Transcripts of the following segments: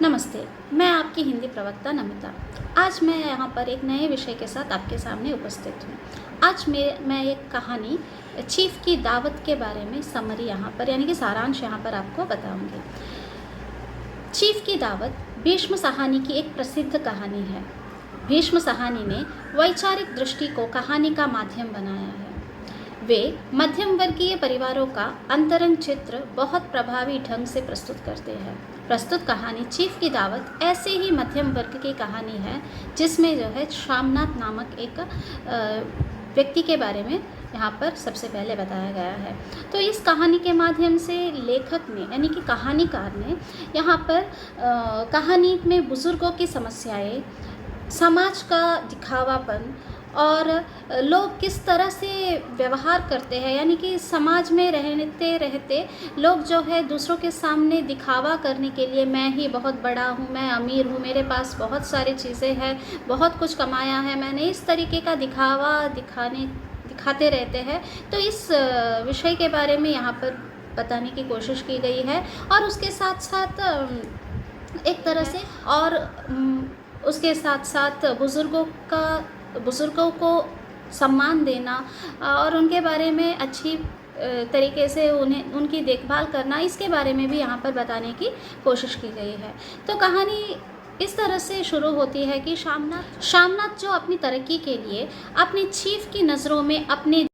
नमस्ते, मैं आपकी हिंदी प्रवक्ता नमिता। आज मैं यहाँ पर एक नए विषय के साथ आपके सामने उपस्थित हूँ। आज मैं एक कहानी चीफ की दावत के बारे में समरी यहाँ पर यानी कि सारांश यहाँ पर आपको बताऊँगी। चीफ की दावत भीष्म साहनी की एक प्रसिद्ध कहानी है। भीष्म साहनी ने वैचारिक दृष्टि को कहानी का माध्यम बनाया है। वे मध्यम वर्गीय परिवारों का अंतरंग चित्र बहुत प्रभावी ढंग से प्रस्तुत करते हैं। प्रस्तुत कहानी चीफ की दावत ऐसे ही मध्यम वर्ग की कहानी है जिसमें जो है श्यामनाथ नामक एक व्यक्ति के बारे में यहाँ पर सबसे पहले बताया गया है। तो इस कहानी के माध्यम से लेखक ने यानी कि कहानीकार ने यहाँ पर कहानी में बुजुर्गों की समस्याएं, समाज का दिखावापन और लोग किस तरह से व्यवहार करते हैं, यानी कि समाज में रहते रहते लोग जो है दूसरों के सामने दिखावा करने के लिए मैं ही बहुत बड़ा हूँ, मैं अमीर हूँ, मेरे पास बहुत सारी चीज़ें हैं, बहुत कुछ कमाया है मैंने, इस तरीके का दिखावा दिखाते रहते हैं। तो इस विषय के बारे में यहाँ पर बताने की कोशिश की गई है और उसके साथ साथ एक तरह से और उसके साथ साथ बुज़ुर्गों को सम्मान देना और उनके बारे में अच्छी तरीके से उनकी देखभाल करना, इसके बारे में भी यहाँ पर बताने की कोशिश की गई है। तो कहानी इस तरह से शुरू होती है कि श्यामनाथ जो अपनी तरक्की के लिए अपने चीफ की नज़रों में अपने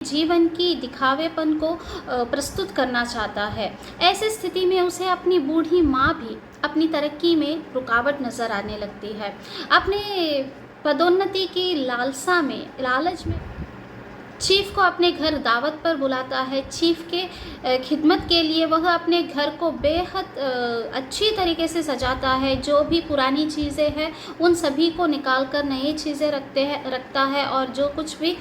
जीवन की दिखावेपन को प्रस्तुत करना चाहता है। ऐसी स्थिति में उसे अपनी बूढ़ी माँ भी अपनी तरक्की में रुकावट नज़र आने लगती है। अपने पदोन्नति की लालच में चीफ को अपने घर दावत पर बुलाता है। चीफ के खिदमत के लिए वह अपने घर को बेहद अच्छी तरीके से सजाता है। जो भी पुरानी चीज़ें हैं उन सभी को निकाल कर नई चीज़ें रखता है और जो कुछ भी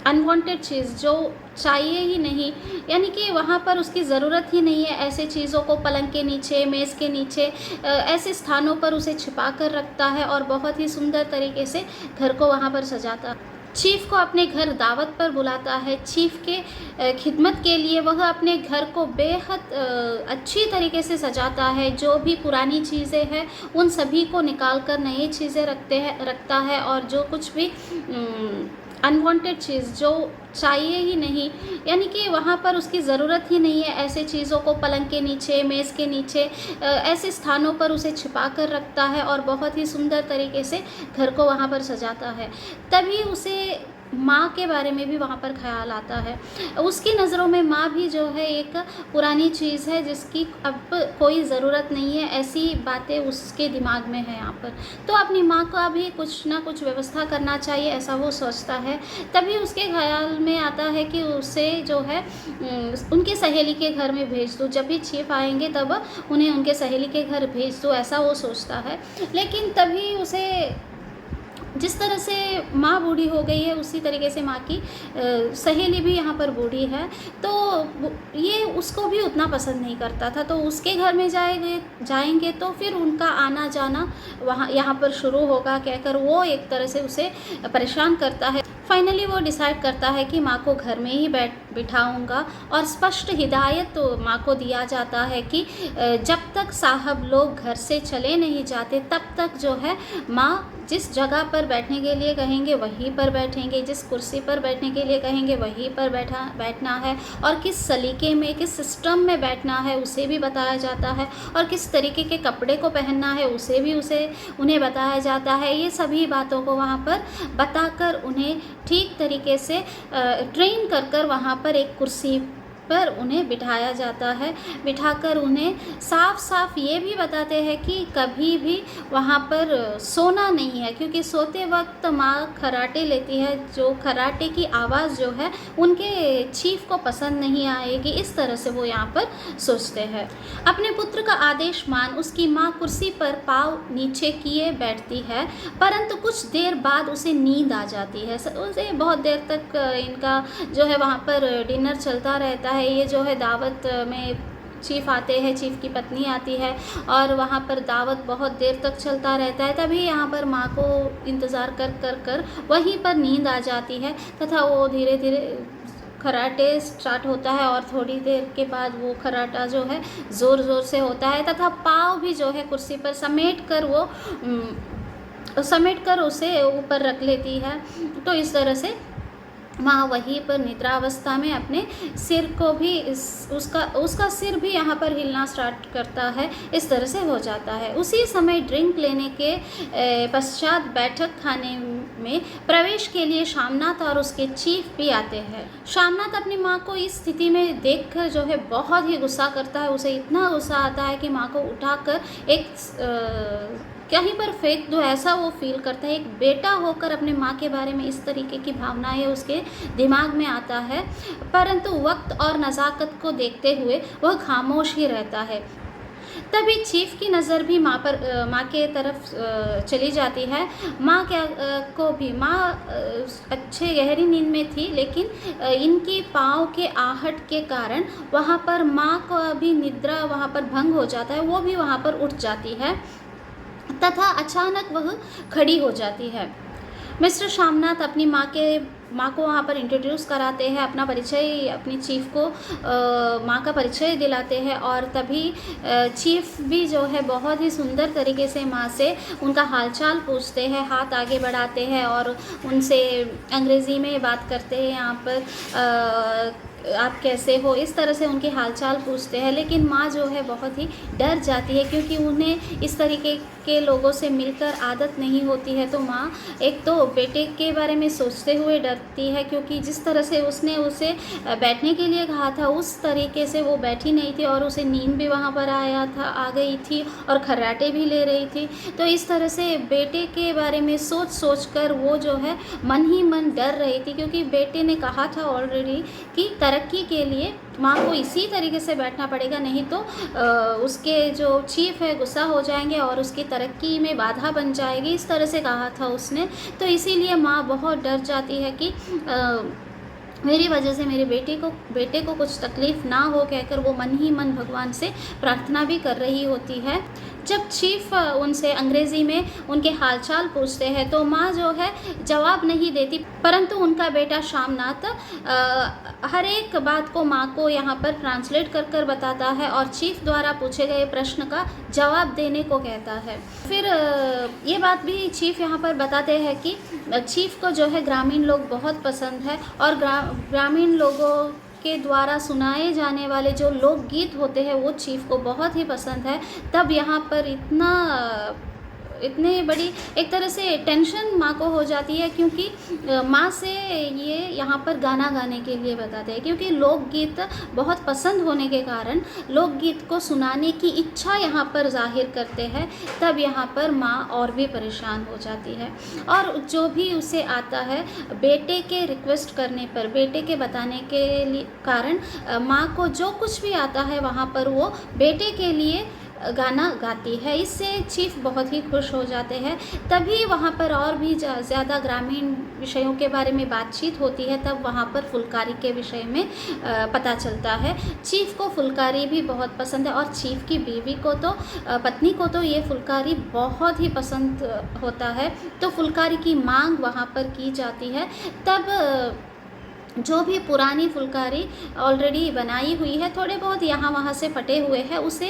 अनवांटेड चीज़ जो चाहिए ही नहीं, यानी कि वहाँ पर उसकी ज़रूरत ही नहीं है, ऐसे चीज़ों को पलंग के नीचे, मेज़ के नीचे, ऐसे स्थानों पर उसे छिपा कर रखता है और बहुत ही सुंदर तरीके से घर को वहाँ पर सजाता है। चीफ को अपने घर दावत पर बुलाता है। चीफ के खिदमत के लिए वह अपने घर को बेहद अच्छी तरीके से सजाता है। जो भी पुरानी चीज़ें हैं उन सभी को निकाल कर नई चीज़ें रखता है और जो कुछ भी अनवांटेड चीज़ जो चाहिए ही नहीं, यानी कि वहाँ पर उसकी ज़रूरत ही नहीं है, ऐसे चीज़ों को पलंग के नीचे, मेज़ के नीचे, ऐसे स्थानों पर उसे छिपा कर रखता है और बहुत ही सुंदर तरीके से घर को वहाँ पर सजाता है। तभी उसे माँ के बारे में भी वहाँ पर ख्याल आता है। उसकी नज़रों में माँ भी जो है एक पुरानी चीज़ है जिसकी अब कोई ज़रूरत नहीं है, ऐसी बातें उसके दिमाग में है यहाँ पर। तो अपनी माँ का भी कुछ ना कुछ व्यवस्था करना चाहिए, ऐसा वो सोचता है। तभी उसके ख्याल में आता है कि उसे जो है उनकी सहेली के घर में भेज दूँ, जब भी चीफ आएंगे तब उन्हें उनके सहेली के घर भेज दूँ, ऐसा वो सोचता है। लेकिन तभी उसे जिस तरह से माँ बूढ़ी हो गई है उसी तरीके से माँ की सहेली भी यहाँ पर बूढ़ी है, तो ये उसको भी उतना पसंद नहीं करता था। तो उसके घर में जाएंगे तो फिर उनका आना जाना यहाँ पर शुरू होगा कहकर वो एक तरह से उसे परेशान करता है। फाइनली वो डिसाइड करता है कि माँ को घर में ही बिठाऊंगा और स्पष्ट हिदायत तो माँ को दिया जाता है कि जब तक साहब लोग घर से चले नहीं जाते तब तक जो है माँ जिस जगह पर बैठने के लिए कहेंगे वहीं पर बैठेंगे, जिस कुर्सी पर बैठने के लिए कहेंगे वहीं पर बैठना है और किस सलीके में, किस सिस्टम में बैठना है उसे भी बताया जाता है और किस तरीके के कपड़े को पहनना है उन्हें बताया जाता है। ये सभी बातों को वहाँ पर बताकर उन्हें ठीक तरीके से ट्रेन कर वहाँ पर एक कुर्सी पर उन्हें बिठाया जाता है। बिठाकर उन्हें साफ साफ ये भी बताते हैं कि कभी भी वहाँ पर सोना नहीं है, क्योंकि सोते वक्त माँ खर्राटे लेती है, जो खर्राटे की आवाज़ जो है उनके चीफ को पसंद नहीं आएगी, इस तरह से वो यहाँ पर सोचते हैं। अपने पुत्र का आदेश मान उसकी माँ कुर्सी पर पाँव नीचे किए बैठती है, परंतु कुछ देर बाद उसे नींद आ जाती है। उसे बहुत देर तक इनका जो है वहाँ पर डिनर चलता रहता है। ये जो है दावत में चीफ आते हैं, चीफ की पत्नी आती है और वहाँ पर दावत बहुत देर तक चलता रहता है। तभी यहाँ पर माँ को इंतज़ार कर वहीं पर नींद आ जाती है तथा वो धीरे धीरे खर्राटे स्टार्ट होता है और थोड़ी देर के बाद वो खर्राटा जो है ज़ोर ज़ोर से होता है तथा पाँव भी जो है कुर्सी पर समेट कर उसे ऊपर रख लेती है। तो इस तरह से माँ वहीं पर निद्रावस्था में अपने सिर को भी उसका सिर भी यहाँ पर हिलना स्टार्ट करता है। इस तरह से हो जाता है। उसी समय ड्रिंक लेने के पश्चात बैठक खाने में प्रवेश के लिए शामनाथ और उसके चीफ भी आते हैं। शामनाथ अपनी माँ को इस स्थिति में देखकर जो है बहुत ही गुस्सा करता है। उसे इतना गुस्सा आता है कि माँ को उठाकर एक कहीं पर फेंक दो, ऐसा वो फील करता है। एक बेटा होकर अपने माँ के बारे में इस तरीके की भावनाएं उसके दिमाग में आता है, परंतु वक्त और नज़ाकत को देखते हुए वह खामोश ही रहता है। तभी चीफ की नज़र भी माँ के तरफ चली जाती है। माँ अच्छे गहरी नींद में थी, लेकिन इनकी पाँव के आहट के कारण वहाँ पर माँ को भी निद्रा वहाँ पर भंग हो जाता है। वो भी वहाँ पर उठ जाती है तथा अचानक वह खड़ी हो जाती है। मिस्टर शामनाथ अपनी माँ को वहाँ पर इंट्रोड्यूस कराते हैं, अपना परिचय अपनी चीफ को माँ का परिचय दिलाते हैं और तभी चीफ भी जो है बहुत ही सुंदर तरीके से माँ से उनका हालचाल पूछते हैं, हाथ आगे बढ़ाते हैं और उनसे अंग्रेज़ी में बात करते हैं। यहाँ पर आप कैसे हो, इस तरह से उनकी हालचाल पूछते हैं। लेकिन माँ जो है बहुत ही डर जाती है, क्योंकि उन्हें इस तरीके के लोगों से मिलकर आदत नहीं होती है। तो माँ एक तो बेटे के बारे में सोचते हुए डरती है, क्योंकि जिस तरह से उसने उसे बैठने के लिए कहा था उस तरीके से वो बैठी नहीं थी और उसे नींद भी वहाँ पर आ गई थी और खर्राटे भी ले रही थी। तो इस तरह से बेटे के बारे में सोच कर वो जो है मन ही मन डर रही थी, क्योंकि बेटे ने कहा था ऑलरेडी कि तरक्की के लिए माँ को इसी तरीके से बैठना पड़ेगा, नहीं तो उसके जो चीफ है गुस्सा हो जाएंगे और उसकी तरक्की में बाधा बन जाएगी। इस तरह से कहा था उसने। तो इसीलिए माँ बहुत डर जाती है कि मेरी वजह से मेरे बेटे को कुछ तकलीफ़ ना हो कहकर वो मन ही मन भगवान से प्रार्थना भी कर रही होती है। जब चीफ उनसे अंग्रेज़ी में उनके हालचाल पूछते हैं तो माँ जो है जवाब नहीं देती, परंतु उनका बेटा शामनाथ हर एक बात को माँ को यहाँ पर ट्रांसलेट कर बताता है और चीफ द्वारा पूछे गए प्रश्न का जवाब देने को कहता है। फिर ये बात भी चीफ यहाँ पर बताते हैं कि चीफ को जो है ग्रामीण लोग बहुत पसंद है और ग्रामीण लोगों के द्वारा सुनाए जाने वाले जो लोकगीत होते हैं वो चीफ को बहुत ही पसंद है। तब यहाँ पर इतने बड़ी एक तरह से टेंशन माँ को हो जाती है, क्योंकि माँ से ये यहाँ पर गाना गाने के लिए बताते हैं, क्योंकि लोकगीत बहुत पसंद होने के कारण लोकगीत को सुनाने की इच्छा यहाँ पर जाहिर करते हैं। तब यहाँ पर माँ और भी परेशान हो जाती है और जो भी उसे आता है बेटे के रिक्वेस्ट करने पर, बेटे के बताने के लिए कारण माँ को जो कुछ भी आता है वहाँ पर वो बेटे के लिए गाना गाती है। इससे चीफ बहुत ही खुश हो जाते हैं। तभी वहाँ पर और भी ज़्यादा ग्रामीण विषयों के बारे में बातचीत होती है। तब वहाँ पर फुलकारी के विषय में पता चलता है। चीफ को फुलकारी भी बहुत पसंद है और चीफ की पत्नी को तो ये फुलकारी बहुत ही पसंद होता है। तो फुलकारी की मांग वहाँ पर की जाती है। तब जो भी पुरानी फुलकारी ऑलरेडी बनाई हुई है, थोड़े बहुत यहाँ वहाँ से फटे हुए हैं, उसे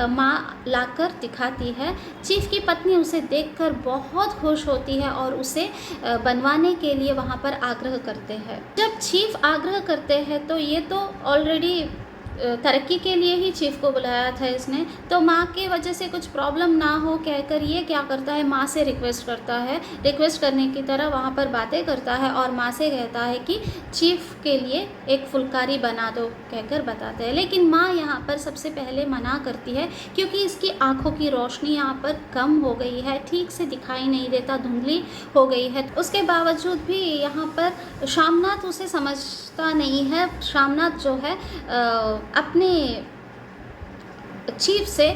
माँ लाकर दिखाती है। चीफ की पत्नी उसे देखकर बहुत खुश होती है और उसे बनवाने के लिए वहाँ पर आग्रह करते हैं। जब चीफ आग्रह करते हैं तो ये तो ऑलरेडी तरक्की के लिए ही चीफ को बुलाया था इसने, तो माँ की वजह से कुछ प्रॉब्लम ना हो कहकर ये क्या करता है, माँ से रिक्वेस्ट करता है। रिक्वेस्ट करने की तरह वहाँ पर बातें करता है और माँ से कहता है कि चीफ के लिए एक फुलकारी बना दो कहकर बताते हैं। लेकिन माँ यहाँ पर सबसे पहले मना करती है, क्योंकि इसकी आँखों की रोशनी यहाँ पर कम हो गई है, ठीक से दिखाई नहीं देता, धुंधली हो गई है। उसके बावजूद भी यहाँ पर शामनाथ उसे समझता नहीं है। शामनाथ जो है अपने चीफ से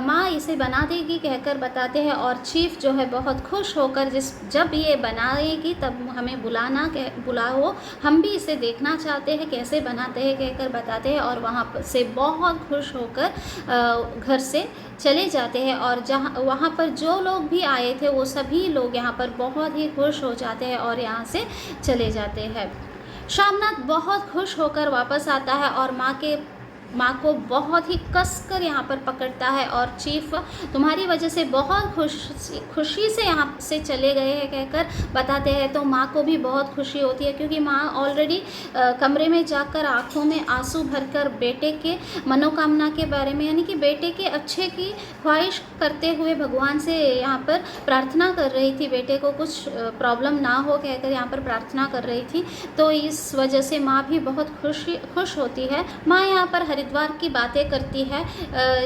माँ इसे बना देगी कहकर बताते हैं और चीफ जो है बहुत खुश होकर जब ये बनाएगी तब हमें बुलाओ, हम भी इसे देखना चाहते हैं कैसे बनाते हैं कहकर बताते हैं और वहाँ से बहुत खुश होकर घर से चले जाते हैं। और वहाँ पर जो लोग भी आए थे वो सभी लोग यहाँ पर बहुत ही खुश हो जाते हैं और यहाँ से चले जाते हैं। शामनाथ बहुत खुश होकर वापस आता है और माँ को बहुत ही कसकर यहाँ पर पकड़ता है और चीफ तुम्हारी वजह से बहुत खुशी से यहाँ से चले गए हैं कहकर बताते हैं। तो माँ को भी बहुत खुशी होती है क्योंकि माँ ऑलरेडी कमरे में जाकर आंखों में आंसू भरकर बेटे के मनोकामना के बारे में यानी कि बेटे के अच्छे की ख्वाहिश करते हुए भगवान से यहाँ पर प्रार्थना कर रही थी, बेटे को कुछ प्रॉब्लम ना हो कहकर यहाँ पर प्रार्थना कर रही थी। तो इस वजह से माँ भी बहुत खुश होती है। माँ यहाँ पर हरिद्वार की बातें करती है,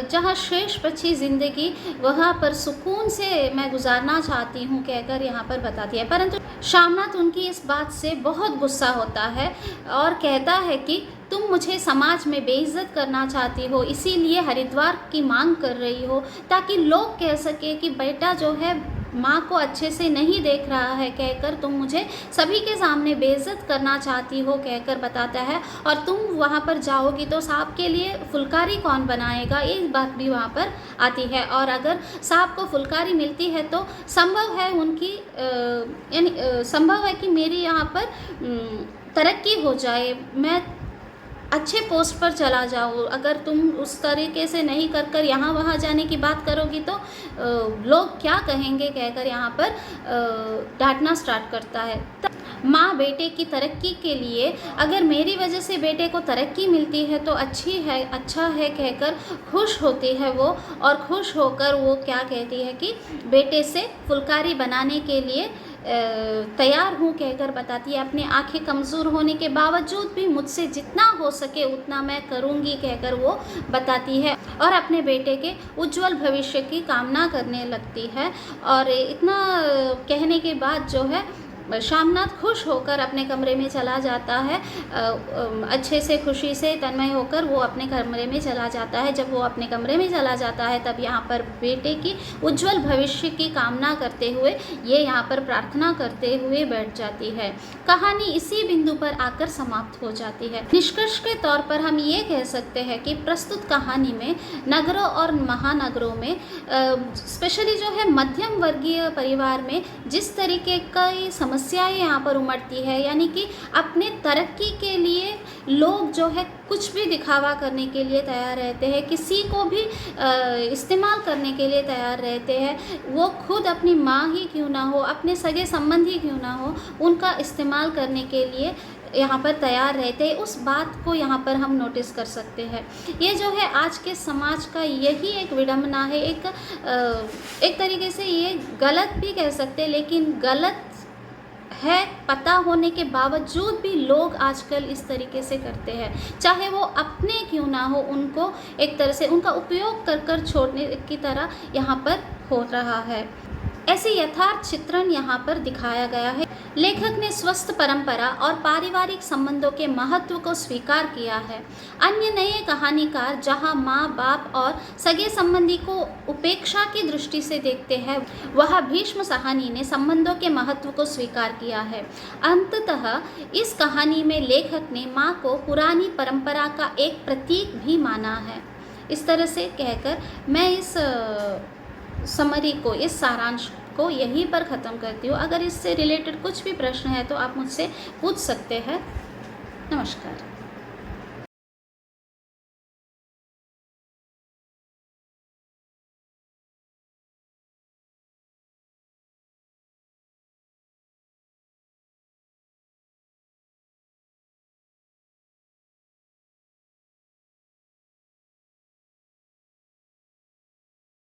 जहाँ शेष बची ज़िंदगी वहाँ पर सुकून से मैं गुजारना चाहती हूँ कहकर यहाँ पर बताती है। परंतु शामनाथ उनकी इस बात से बहुत गुस्सा होता है और कहता है कि तुम मुझे समाज में बेइज्जत करना चाहती हो, इसीलिए हरिद्वार की मांग कर रही हो ताकि लोग कह सके कि बेटा जो है माँ को अच्छे से नहीं देख रहा है कहकर तुम मुझे सभी के सामने बेइज्जत करना चाहती हो कहकर बताता है। और तुम वहाँ पर जाओगी तो सांप के लिए फुलकारी कौन बनाएगा, ये बात भी वहाँ पर आती है। और अगर सांप को फुलकारी मिलती है तो संभव है उनकी यानी संभव है कि मेरी यहाँ पर तरक्की हो जाए, मैं अच्छे पोस्ट पर चला जाऊँ। अगर तुम उस तरीके से नहीं कर यहाँ वहाँ जाने की बात करोगी तो लोग क्या कहेंगे कहकर यहाँ पर डांटना स्टार्ट करता है। माँ बेटे की तरक्की के लिए अगर मेरी वजह से बेटे को तरक्की मिलती है तो अच्छा है कहकर खुश होती है वो। और खुश होकर वो क्या कहती है कि बेटे से फुलकारी बनाने के लिए तैयार हूँ कहकर बताती है। अपनी आंखें कमज़ोर होने के बावजूद भी मुझसे जितना हो सके उतना मैं करूँगी कहकर वो बताती है और अपने बेटे के उज्जवल भविष्य की कामना करने लगती है। और इतना कहने के बाद जो है शामनाथ खुश होकर अपने कमरे में चला जाता है, अच्छे से खुशी से तन्मय होकर वो अपने कमरे में चला जाता है। जब वो अपने कमरे में चला जाता है तब यहाँ पर बेटे की उज्जवल भविष्य की कामना करते हुए ये यहाँ पर प्रार्थना करते हुए बैठ जाती है। कहानी इसी बिंदु पर आकर समाप्त हो जाती है। निष्कर्ष के तौर पर हम ये कह सकते हैं कि प्रस्तुत कहानी में नगरों और महानगरों में स्पेशली जो है मध्यम वर्गीय परिवार में जिस तरीके की समस्याएं यहाँ पर उमड़ती है, यानी कि अपने तरक्की के लिए लोग जो है कुछ भी दिखावा करने के लिए तैयार रहते हैं, किसी को भी इस्तेमाल करने के लिए तैयार रहते हैं। वो खुद अपनी माँ ही क्यों ना हो, अपने सगे संबंधी क्यों ना हो, उनका इस्तेमाल करने के लिए यहाँ पर तैयार रहते हैं। उस बात को यहाँ पर हम नोटिस कर सकते हैं। ये जो है आज के समाज का यही एक विडंबना है, एक तरीके से ये गलत भी कह सकते हैं, लेकिन गलत है पता होने के बावजूद भी लोग आजकल इस तरीके से करते हैं, चाहे वो अपने क्यों ना हो, उनको एक तरह से उनका उपयोग कर छोड़ने की तरह यहाँ पर हो रहा है। ऐसे यथार्थ चित्रण यहाँ पर दिखाया गया है। लेखक ने स्वस्थ परंपरा और पारिवारिक संबंधों के महत्व को स्वीकार किया है। अन्य नए कहानीकार जहाँ माँ बाप और सगे संबंधी को उपेक्षा की दृष्टि से देखते हैं, वह भीष्म साहनी ने संबंधों के महत्व को स्वीकार किया है। अंततः इस कहानी में लेखक ने माँ को पुरानी परंपरा का एक प्रतीक भी माना है। इस तरह से कहकर मैं इस समरी को, इस सारांश को यहीं पर ख़त्म करती हूँ। अगर इससे रिलेटेड कुछ भी प्रश्न है तो आप मुझसे पूछ सकते हैं। नमस्कार।